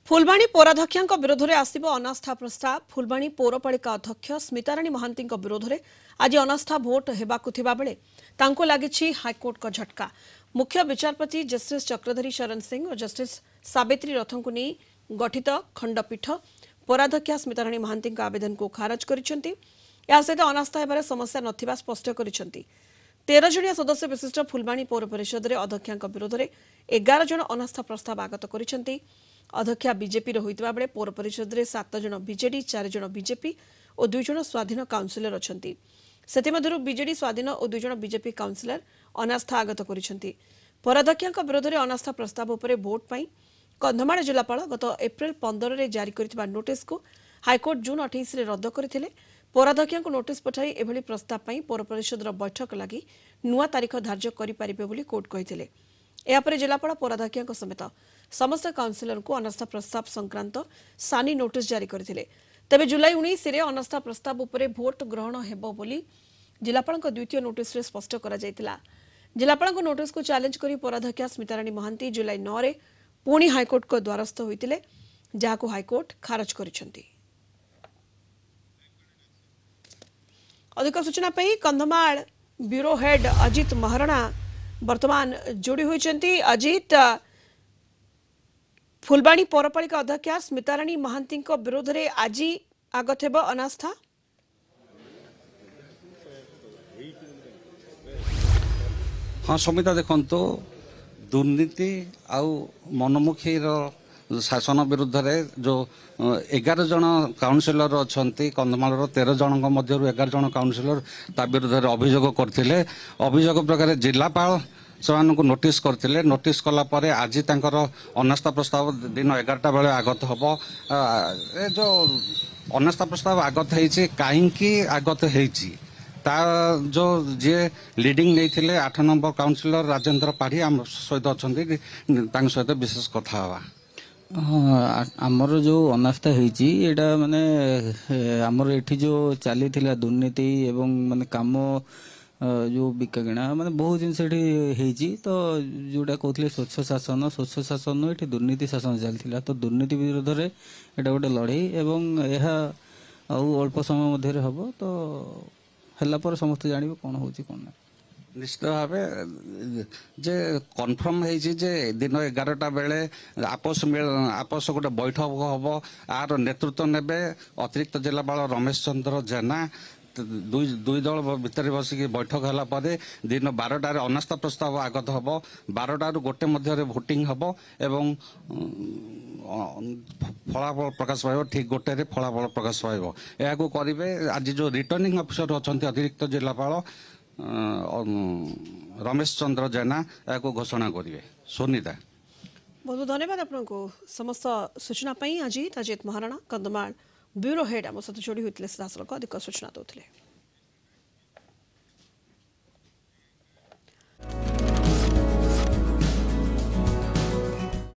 फुलबाणी पौराध्यक्ष विरोध में आसव अनास्था प्रस्ताव। फुलबाणी पौरपालिका अध्यक्ष स्मिताराणी महांती विरोध में आज अनास्था भोट होगा बेले लगी हाइकोर्ट का झटका। मुख्य विचारपति जस्टिस चक्रधरी शरण सिंह और जस्टिस सावित्री रथों को नहीं गठित खंडपीठ पौराध्यक्ष स्मिताराणी महांती आवेदन को खारज कर सहित अनास्था होबार समस्या नथिबा स्पष्ट कर 13 जणिया सदस्य विशिष्ट फुलबाणी पौर परिषद अध्यक्ष विरोध में 11 जन अनास्था प्रस्ताव आगत कर अध्यक्षा बीजेपी होता बेले पौर परिषद में 7 जन बीजेडी 4 जन बीजेपी और 2 जन स्वाधीन काउंसिलर अच्छा से बीजेडी स्वाधीन और 2 जन बीजेपी काउंसिलर अनास्था आगत कर पौराध्यक्ष विरोध में अनास्था प्रस्ताव पर भोट पर कंधमाल जिलापाल गत एप्रिल 15 में जारी कर नोटिस को हाइकोर्ट जून 28 में रद्द करते पौराध्यक्ष को नोटिस पठाई एभली प्रस्ताव पर पौर परिषद बैठक लगी नुआ तारीख धार्य करें कोर्ट कहते यापर जिलापाल पौराध्यक्ष समेत समस्त काउंसिलर को अनास्था प्रस्ताव संक्रांत सानी नोटिस जारी करते तेज जुलाई 19 में अनास्था प्रस्ताव उपर भोट ग्रहण हेबो बोली जिलापाल द्वितीय नोटिस रे स्पष्ट करा जायतिला। जिलापाल नोटिस को चैलेंज करी पौराध्यक्ष स्मिताराणी महांती जुलाई 9 रे पुणी हाइकोर्ट को द्वारस्थ होते जहां हाइकोर्ट खारज करिसेंती। अधिक सूचना पर कंधमाल ब्यूरो हेड अजित महाराणा वर्तमान जोड़ी होती। अजित, फुलबाणी पौरपालिका अध्यक्ष स्मिताराणी महांती विरोध में आज आगत हेब अनास्था। हाँ समिता देखो दुर्नीति आउ मनमुखी शासन विरुद्ध रे जो 11 जन काउंसिलर अच्छा कंधमाल 13 जन मध्य 11 जन काउंसिलर ता विरुद्ध अभियोग करते अभियोग प्रकार जिलापाल से नोटिस करते नोटिस कलापर आज अनास्था प्रस्ताव दिन 11टा बेले आगत हम जो अनास्था प्रस्ताव आगत है कहीं आगत ता जो जी लीडिंग नहीं 8 नंबर काउंसिलर राजेंद्र पाढ़ी आम सहित अच्छा सहित विशेष कथा हवा। हाँ आमर जो अनास्था होटा माने आमर एठी जो चली दुर्नीति एवं माने काम जो बिका किणा माने बहुत जिन तो जोटा कहते स्वच्छ शासन ये दुर्नीति शासन चलता तो दुर्नीति विरोध में यहाँ गोटे लड़ई एवं यह अल्प समय मध्य हम तो है समस्त जान कौन हो कौन ना निश्चित भाव जे कन्फर्म है दिन 11टा बेले आपस गोटे बैठक हम आर नेतृत्व ने अतिरिक्त जिलापाल रमेश चंद्र जेना दुई दल भितर बसिक बैठक है दिन 12टार अनास्था प्रस्ताव आगत हम 12टारू गोटे मध्य भोटिंग हम एवं फलाफल प्रकाश पाइब ठीक गोटे फलाफल प्रकाश पाइब यह करेंगे। आज जो रिटर्निंग अफिसर अच्छा अतिरिक्त जिलापाल रमेश चंद्र जेना या घोषणा करेंगे। सुनीता बहुत धन्यवाद आपको समस्त सूचना अजित महाराणा कंधमाल ब्यूरो हेड आम सहित जोड़ी होते सीधासल अधिक सूचना देते।